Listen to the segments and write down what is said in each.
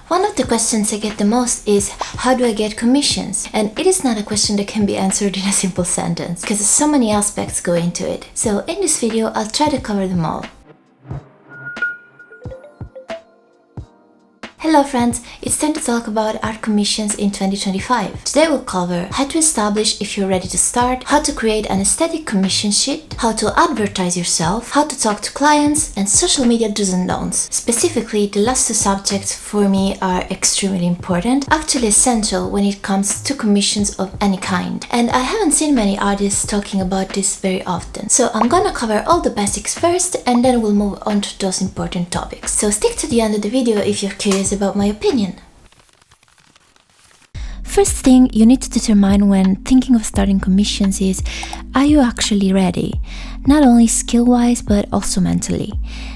One of the questions I get the most is, how do I get commissions? And it is not a question that can be answered in a simple sentence, because so many aspects go into it. So in this video, I'll try to cover them all. Hello friends, it's time to talk about art commissions in 2025. Today we'll cover how to establish if you're ready to start, how to create an aesthetic commission sheet, how to advertise yourself, how to talk to clients, and social media do's and don'ts. Specifically, the last two subjects for me are extremely important, actually essential when it comes to commissions of any kind. And I haven't seen many artists talking about this very often. So I'm gonna cover all the basics first and then we'll move on to those important topics. So stick to the end of the video if you're curious about my opinion. First thing you need to determine when thinking of starting commissions is, are you actually ready? Not only skill-wise but also mentally.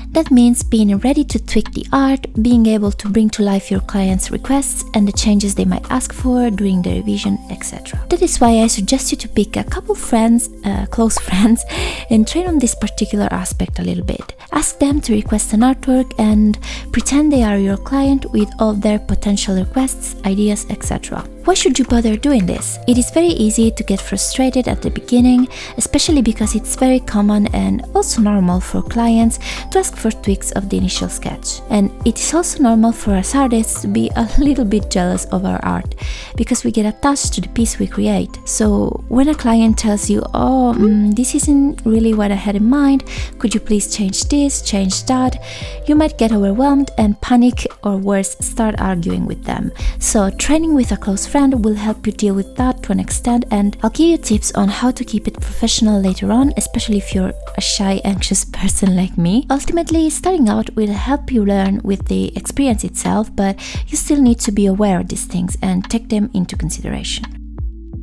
That means being ready to tweak the art, being able to bring to life your clients' requests and the changes they might ask for during the revision, etc. That is why I suggest you to pick a couple friends, close friends, and train on this particular aspect a little bit. Ask them to request an artwork and pretend they are your client with all their potential requests, ideas, etc. Why should you bother doing this? It is very easy to get frustrated at the beginning, especially because it's very common and also normal for clients to ask for tweaks of the initial sketch. And it is also normal for us artists to be a little bit jealous of our art, because we get attached to the piece we create. So when a client tells you, this isn't really what I had in mind, could you please change this, change that, you might get overwhelmed and panic, or worse, start arguing with them. So training with a close friend will help you deal with that to an extent, and I'll give you tips on how to keep it professional later on, especially if you're a shy, anxious person like me. Ultimately, starting out will help you learn with the experience itself, but you still need to be aware of these things and take them into consideration.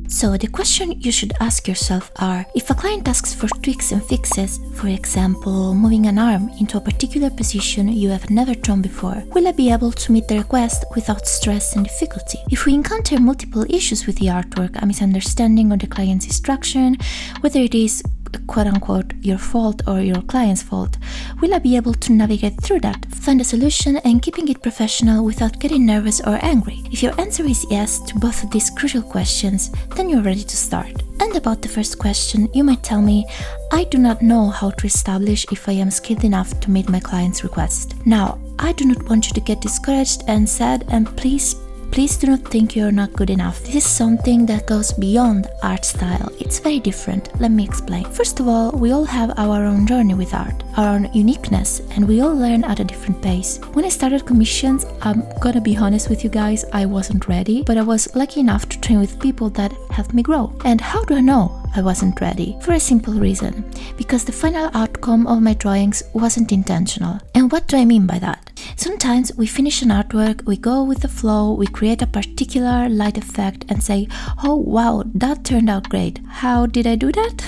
So the question you should ask yourself are, if a client asks for tweaks and fixes, for example, moving an arm into a particular position you have never drawn before, will I be able to meet the request without stress and difficulty? If we encounter multiple issues with the artwork, a misunderstanding or the client's instruction, whether it is quote-unquote your fault or your client's fault, will I be able to navigate through that, find a solution and keeping it professional without getting nervous or angry? If your answer is yes to both of these crucial questions, then you're ready to start. And about the first question, you might tell me, I do not know how to establish if I am skilled enough to meet my client's request. Now, I do not want you to get discouraged and sad, and please do not think you're not good enough. This is something that goes beyond art style. It's very different. Let me explain. First of all, we all have our own journey with art, our own uniqueness, and we all learn at a different pace. When I started commissions, I'm gonna be honest with you guys, I wasn't ready, but I was lucky enough to train with people that helped me grow. And how do I know I wasn't ready? For a simple reason, because the final outcome of my drawings wasn't intentional. And what do I mean by that? Sometimes we finish an artwork, we go with the flow, we create a particular light effect and say, oh wow, that turned out great. How did I do that?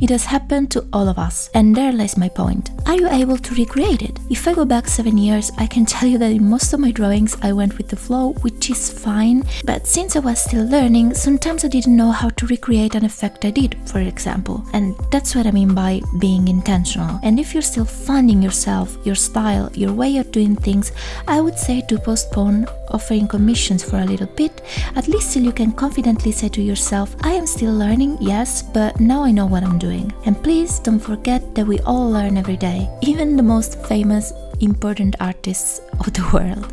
It has happened to all of us, and there lies my point. Are you able to recreate it? If I go back 7 years, I can tell you that in most of my drawings I went with the flow, which is fine, but since I was still learning, sometimes I didn't know how to recreate an effect I did, for example. And that's what I mean by being intentional. And if you're still finding yourself, your style, your way of doing things, I would say to postpone offering commissions for a little bit, at least till you can confidently say to yourself, I am still learning, yes, but now I know what I'm doing. And please don't forget that we all learn every day, even the most famous, important artists of the world.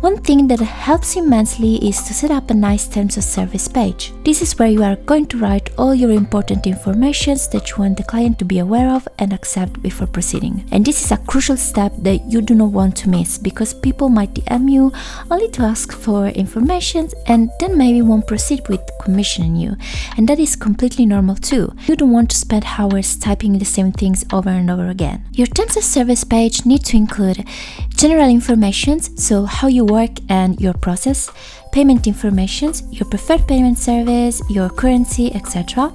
One thing that helps immensely is to set up a nice terms of service page. This is where you are going to write all your important information that you want the client to be aware of and accept before proceeding. And this is a crucial step that you do not want to miss, because people might DM you only to ask for information and then maybe won't proceed with commissioning you. And that is completely normal too. You don't want to spend hours typing the same things over and over again. Your terms of service page need to include general information, so how you work and your process, payment information, your preferred payment service, your currency, etc.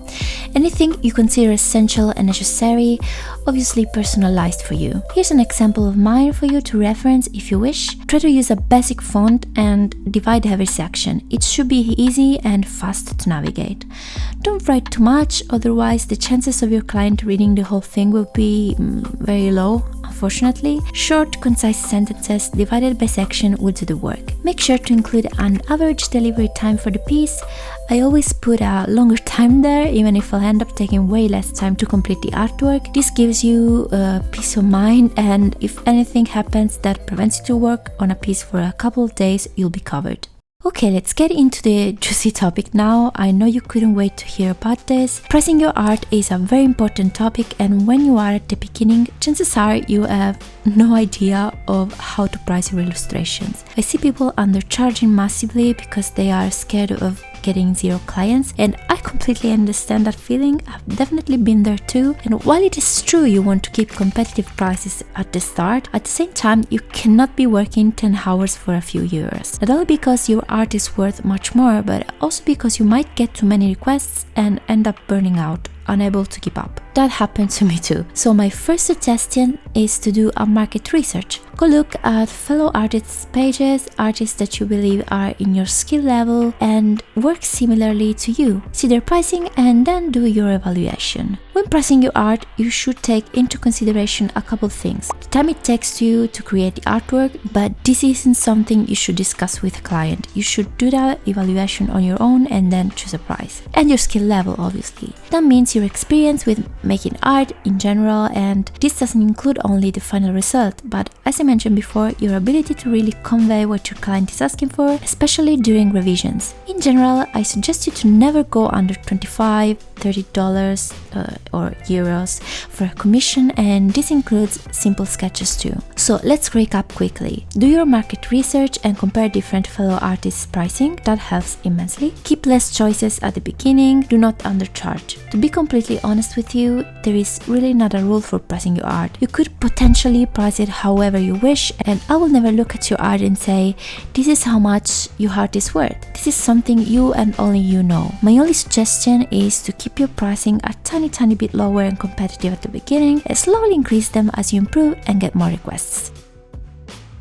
Anything you consider essential and necessary, obviously personalized for you. Here's an example of mine for you to reference if you wish. Try to use a basic font and divide every section. It should be easy and fast to navigate. Don't write too much, otherwise the chances of your client reading the whole thing will be very low, Unfortunately, short, concise sentences divided by section will do the work. Make sure to include an average delivery time for the piece. I always put a longer time there, even if I'll end up taking way less time to complete the artwork. This gives you peace of mind, and if anything happens that prevents you to work on a piece for a couple of days, you'll be covered. Okay, let's get into the juicy topic now. I know you couldn't wait to hear about this. Pricing your art is a very important topic, and when you are at the beginning, chances are you have no idea of how to price your illustrations. I see people undercharging massively because they are scared of getting zero clients, and I completely understand that feeling. I've definitely been there too. And while it is true you want to keep competitive prices at the start, at the same time you cannot be working 10 hours for a few euros. Not only because your art is worth much more, but also because you might get too many requests and end up burning out, unable to keep up. That happened to me too. So my first suggestion is to do a market research. Go look at fellow artists' pages, artists that you believe are in your skill level and work similarly to you. See their pricing and then do your evaluation. When pricing your art, you should take into consideration a couple things. The time it takes you to create the artwork, but this isn't something you should discuss with a client. You should do that evaluation on your own and then choose a price. And your skill level, obviously. That means your experience with making art in general, and this doesn't include only the final result, but as I mentioned before, your ability to really convey what your client is asking for, especially during revisions. In general, I suggest you to never go under $25, $30 or euros for a commission, and this includes simple sketches too. So let's recap quickly. Do your market research and compare different fellow artists' pricing. That helps immensely. Keep less choices at the beginning. Do not undercharge. To be completely honest with you, there is really not a rule for pricing your art. You could potentially price it however you wish, and I will never look at your art and say, this is how much your art is worth. This is something you and only you know. My only suggestion is to keep your pricing a tiny bit lower and competitive at the beginning, and slowly increase them as you improve and get more requests.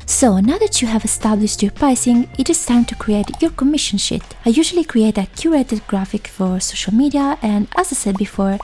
So now that you have established your pricing, it is time to create your commission sheet. I usually create a curated graphic for social media, and as I said before,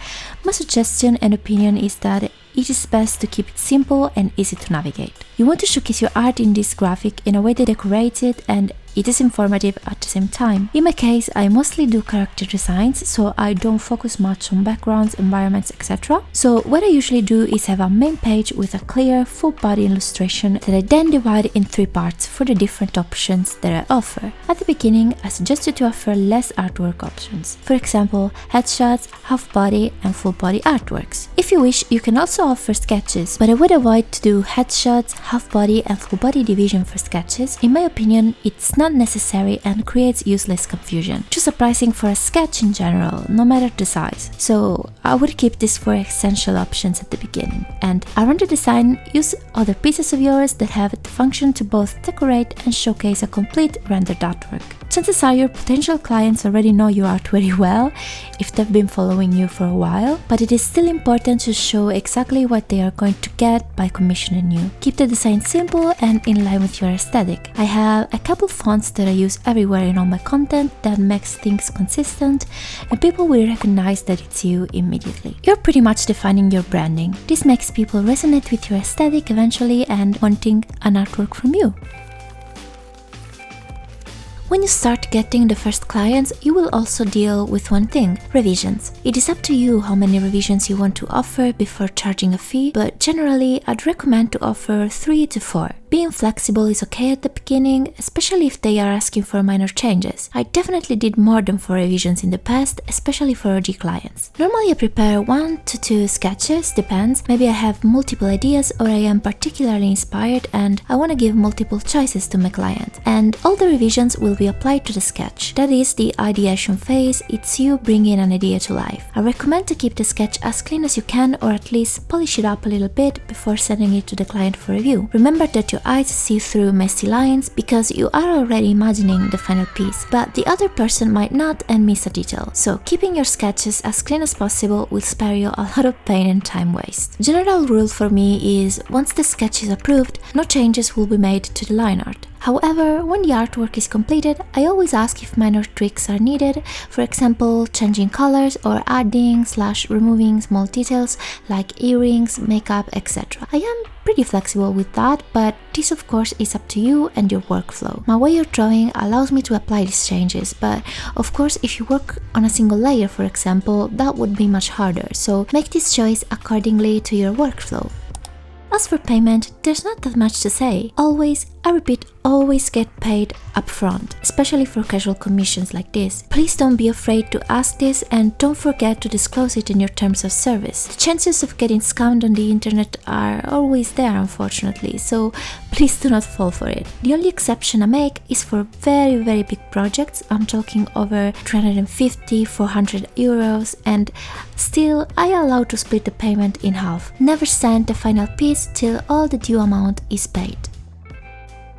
my suggestion and opinion is that it is best to keep it simple and easy to navigate. You want to showcase your art in this graphic in a way that decorates it and it is informative at the same time. In my case, I mostly do character designs, so I don't focus much on backgrounds, environments, etc. So what I usually do is have a main page with a clear full body illustration that I then divide in 3 parts for the different options that I offer. At the beginning, I suggest you to offer less artwork options. For example, headshots, half body and full body artworks. If you wish, you can also offer sketches, but I would avoid to do headshots, half body and full body division for sketches. In my opinion, it's not necessary and creates useless confusion. Choose a pricing for a sketch in general, no matter the size. So I would keep these 4 essential options at the beginning. And around the design, use other pieces of yours that have the function to both decorate and showcase a complete rendered artwork. Chances are your potential clients already know your art very well if they've been following you for a while, but it is still important to show exactly what they are going to get by commissioning you. Keep the design simple and in line with your aesthetic. I have a couple fonts that I use everywhere in all my content that makes things consistent, and people will recognize that it's you immediately. You're pretty much defining your branding. This makes people resonate with your aesthetic eventually and wanting an artwork from you. When you start getting the first clients, you will also deal with one thing: revisions. It is up to you how many revisions you want to offer before charging a fee, but generally I'd recommend to offer 3 to 4. Being flexible is okay at the beginning, especially if they are asking for minor changes. I definitely did more than 4 revisions in the past, especially for OG clients. Normally I prepare 1 to 2 sketches, depends. Maybe I have multiple ideas or I am particularly inspired and I want to give multiple choices to my client. And all the revisions will be applied to the sketch. That is the ideation phase. It's you bringing an idea to life. I recommend to keep the sketch as clean as you can, or at least polish it up a little bit before sending it to the client for review. Remember that your eyes see through messy lines because you are already imagining the final piece, but the other person might not and miss a detail. So keeping your sketches as clean as possible will spare you a lot of pain and time waste. General rule for me is once the sketch is approved, no changes will be made to the line art. However, when the artwork is completed, I always ask if minor tweaks are needed, for example, changing colors or adding/removing small details like earrings, makeup, etc. I am pretty flexible with that, but this of course is up to you and your workflow. My way of drawing allows me to apply these changes, but of course if you work on a single layer, for example, that would be much harder, so make this choice accordingly to your workflow. As for payment, there's not that much to say. Always, I repeat, always get paid upfront, especially for casual commissions like this. Please don't be afraid to ask this and don't forget to disclose it in your terms of service. The chances of getting scammed on the internet are always there, unfortunately, so please do not fall for it. The only exception I make is for very big projects. I'm talking over 350-400 euros, and still I allow to split the payment in half. Never send the final piece till all the due amount is paid.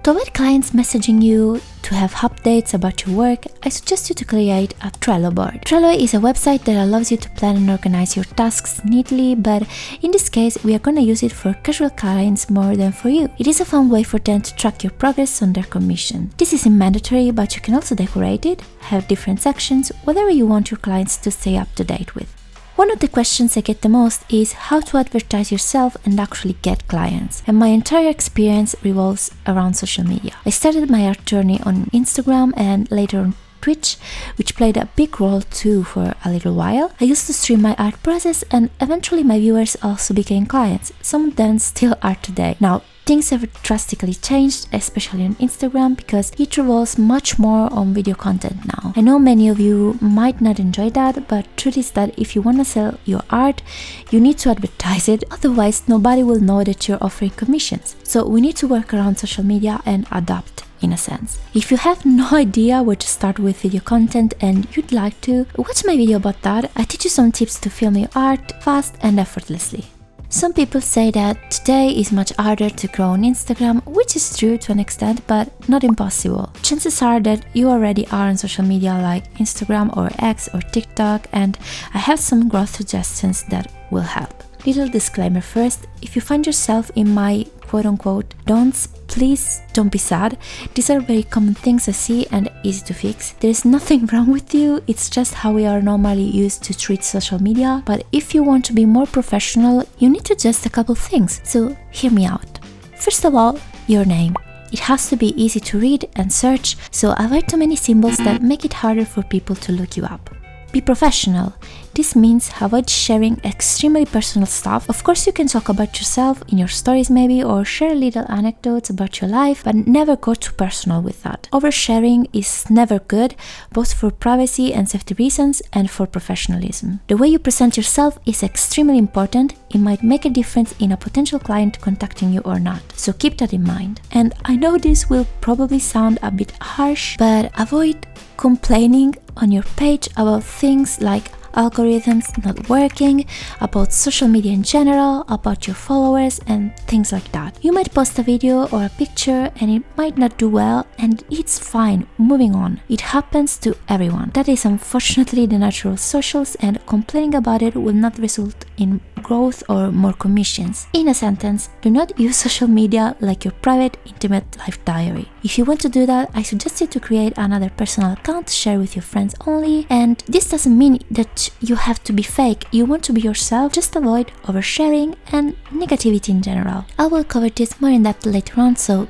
To avoid clients messaging you to have updates about your work, I suggest you to create a Trello board. Trello is a website that allows you to plan and organize your tasks neatly, but in this case we are gonna use it for casual clients more than for you. It is a fun way for them to track your progress on their commission. This isn't mandatory, but you can also decorate it, have different sections, whatever you want your clients to stay up to date with. One of the questions I get the most is how to advertise yourself and actually get clients, and my entire experience revolves around social media. I started my art journey on Instagram and later on Twitch, which played a big role too for a little while. I used to stream my art process and eventually my viewers also became clients. Some of them still are today. Now, things have drastically changed, especially on Instagram, because it revolves much more on video content now. I know many of you might not enjoy that, but truth is that if you want to sell your art, you need to advertise it, otherwise nobody will know that you're offering commissions. So we need to work around social media and adapt, in a sense. If you have no idea where to start with video content and you'd like to, watch my video about that. I teach you some tips to film your art fast and effortlessly. Some people say that today is much harder to grow on Instagram, which is true to an extent, but not impossible. Chances are that you already are on social media like Instagram or X or TikTok, and I have some growth suggestions that will help. Little disclaimer first, if you find yourself in my quote-unquote don'ts, please don't be sad. These are very common things I see and easy to fix. There is nothing wrong with you, it's just how we are normally used to treat social media. But if you want to be more professional, you need to adjust a couple things, so hear me out. First of all, your name. It has to be easy to read and search, so avoid too many symbols that make it harder for people to look you up. Be professional. This means avoid sharing extremely personal stuff. Of course, you can talk about yourself in your stories maybe, or share little anecdotes about your life, but never go too personal with that. Oversharing is never good, both for privacy and safety reasons and for professionalism. The way you present yourself is extremely important. It might make a difference in a potential client contacting you or not, so keep that in mind. And I know this will probably sound a bit harsh, but avoid complaining on your page about things like algorithms not working, about social media in general, about your followers and things like that. You might post a video or a picture and it might not do well, and it's fine, moving on. It happens to everyone. That is unfortunately the nature of socials, and complaining about it will not result in growth or more commissions. In a sentence, do not use social media like your private, intimate life diary. If you want to do that, I suggest you to create another personal account to share with your friends only, and this doesn't mean that you have to be fake. You want to be yourself, just avoid oversharing and negativity in general. I will cover this more in depth later on, so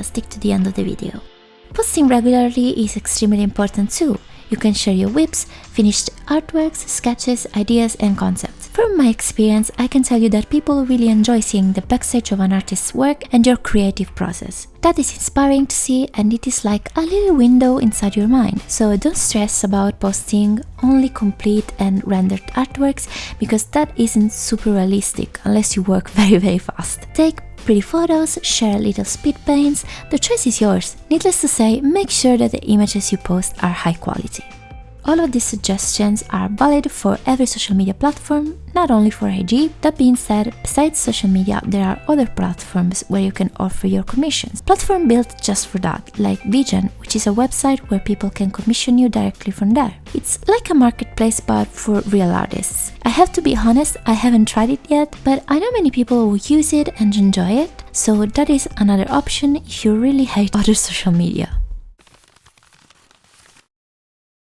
stick to the end of the video. Posting regularly is extremely important too. You can share your whips, finished artworks, sketches, ideas and concepts. From my experience, I can tell you that people really enjoy seeing the backstage of an artist's work and your creative process. That is inspiring to see, and it is like a little window inside your mind. So don't stress about posting only complete and rendered artworks, because that isn't super realistic unless you work very fast. Take pretty photos, share little speed paints, the choice is yours. Needless to say, make sure that the images you post are high quality. all of these suggestions are valid for every social media platform, not only for IG. That being said, besides social media, there are other platforms where you can offer your commissions. Platform built just for that, like Vision, which is a website where people can commission you directly from there. It's like a marketplace but for real artists. I have to be honest, I haven't tried it yet, but I know many people who use it and enjoy it, so that is another option if you really hate other social media.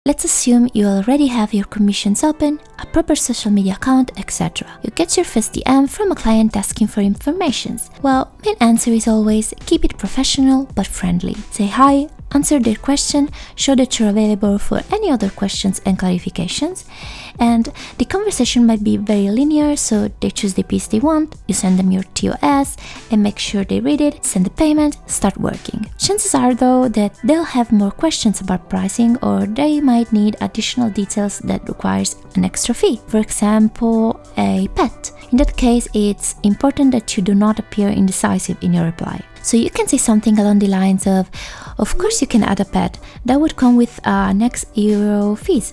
Let's assume you already have your commissions open, a proper social media account, etc. You get your first DM from a client asking for information. Well, my answer is always keep it professional but friendly. Say hi, answer their question, show that you're available for any other questions and clarifications, and the conversation might be very linear, so they choose the piece they want, you send them your TOS and make sure they read it, send the payment, start working. Chances are though that they'll have more questions about pricing, or they might need additional details that requires an extra fee. For example, a pet. In that case, it's important that you do not appear indecisive in your reply. So you can say something along the lines of course you can add a pet, that would come with next euro fees.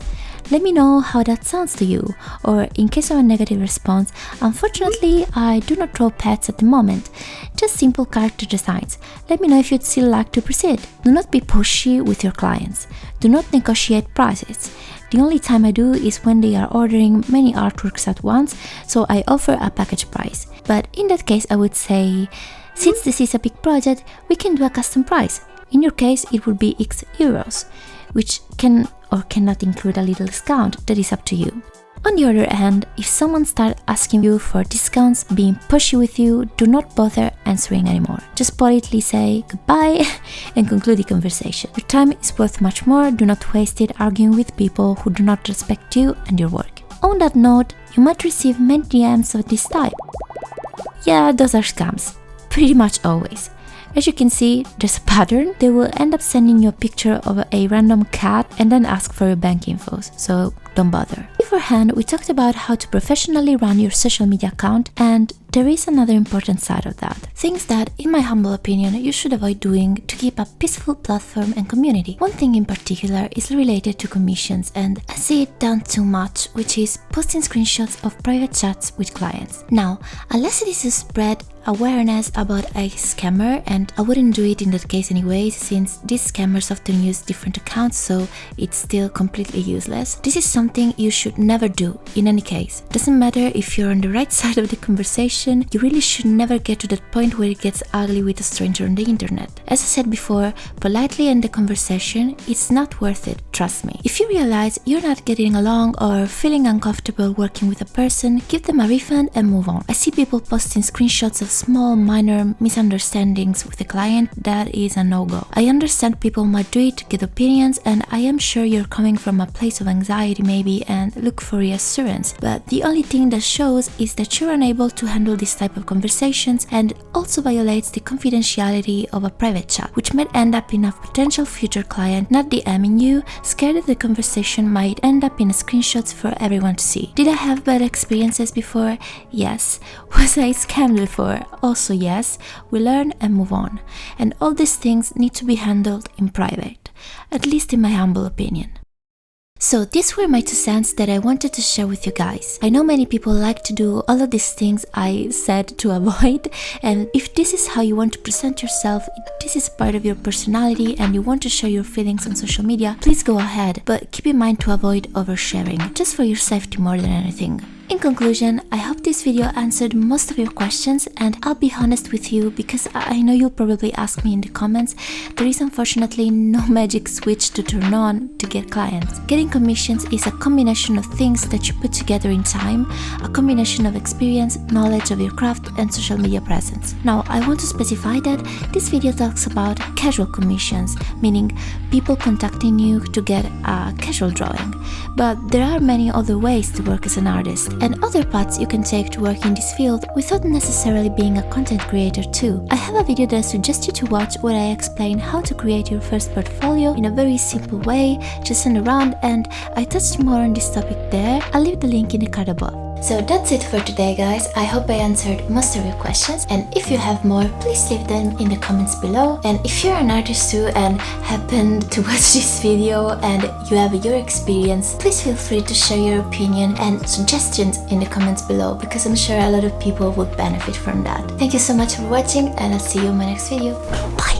Let me know how that sounds to you. Or in case of a negative response, unfortunately I do not draw pets at the moment, just simple character designs. Let me know if you'd still like to proceed. Do not be pushy with your clients. Do not negotiate prices. The only time I do is when they are ordering many artworks at once, so I offer a package price. But in that case I would say, since this is a big project, we can do a custom price. In your case, it would be X euros, which can or cannot include a little discount, that is up to you. On the other hand, if someone starts asking you for discounts, being pushy with you, do not bother answering anymore. Just politely say goodbye and conclude the conversation. Your time is worth much more, do not waste it arguing with people who do not respect you and your work. On that note, you might receive many DMs of this type. Yeah, those are scams. Pretty much always. As you can see, there's a pattern. They will end up sending you a picture of a random cat and then ask for your bank infos, so don't bother. Beforehand, we talked about how to professionally run your social media account, and there is another important side of that. Things that, in my humble opinion, you should avoid doing to keep a peaceful platform and community. One thing in particular is related to commissions, and I see it done too much, which is posting screenshots of private chats with clients. Now, unless it is to spread awareness about a scammer, and I wouldn't do it in that case anyways, since these scammers often use different accounts, so it's still completely useless. This is something you should never do in any case. Doesn't matter if you're on the right side of the conversation, you really should never get to that point where it gets ugly with a stranger on the internet. As I said before, politely end the conversation, it's not worth it, trust me. If you realize you're not getting along or feeling uncomfortable working with a person, give them a refund and move on. I see people posting screenshots of small minor misunderstandings with a client. That is a no-go. I understand people might do it to get opinions, and I am sure you're coming from a place of anxiety maybe and look for reassurance, but the only thing that shows is that you're unable to handle this type of conversations, and also violates the confidentiality of a private chat, which might end up in a potential future client not DMing you, scared that the conversation might end up in screenshots for everyone to see. Did I have bad experiences before? Yes. Was I scammed before? Also yes. We learn and move on. And all these things need to be handled in private, at least in my humble opinion. So these were my 2 cents that I wanted to share with you guys. I know many people like to do all of these things I said to avoid, and if this is how you want to present yourself, if this is part of your personality and you want to share your feelings on social media, please go ahead, but keep in mind to avoid oversharing, just for your safety more than anything. In conclusion, I hope this video answered most of your questions, and I'll be honest with you because I know you'll probably ask me in the comments. There is unfortunately no magic switch to turn on to get clients. Getting commissions is a combination of things that you put together in time, a combination of experience, knowledge of your craft, and social media presence. Now, I want to specify that this video talks about casual commissions, meaning people contacting you to get a casual drawing. But there are many other ways to work as an artist, and other paths you can take to work in this field without necessarily being a content creator too. I have a video that I suggest you to watch where I explain how to create your first portfolio in a very simple way, just send around, and I touched more on this topic there. I'll leave the link in the card above. So that's it for today, guys. I hope I answered most of your questions, and if you have more, please leave them in the comments below. And if you're an artist too and happened to watch this video and you have your experience, please feel free to share your opinion and suggestions in the comments below, because I'm sure a lot of people would benefit from that. Thank you so much for watching, and I'll see you in my next video. Bye!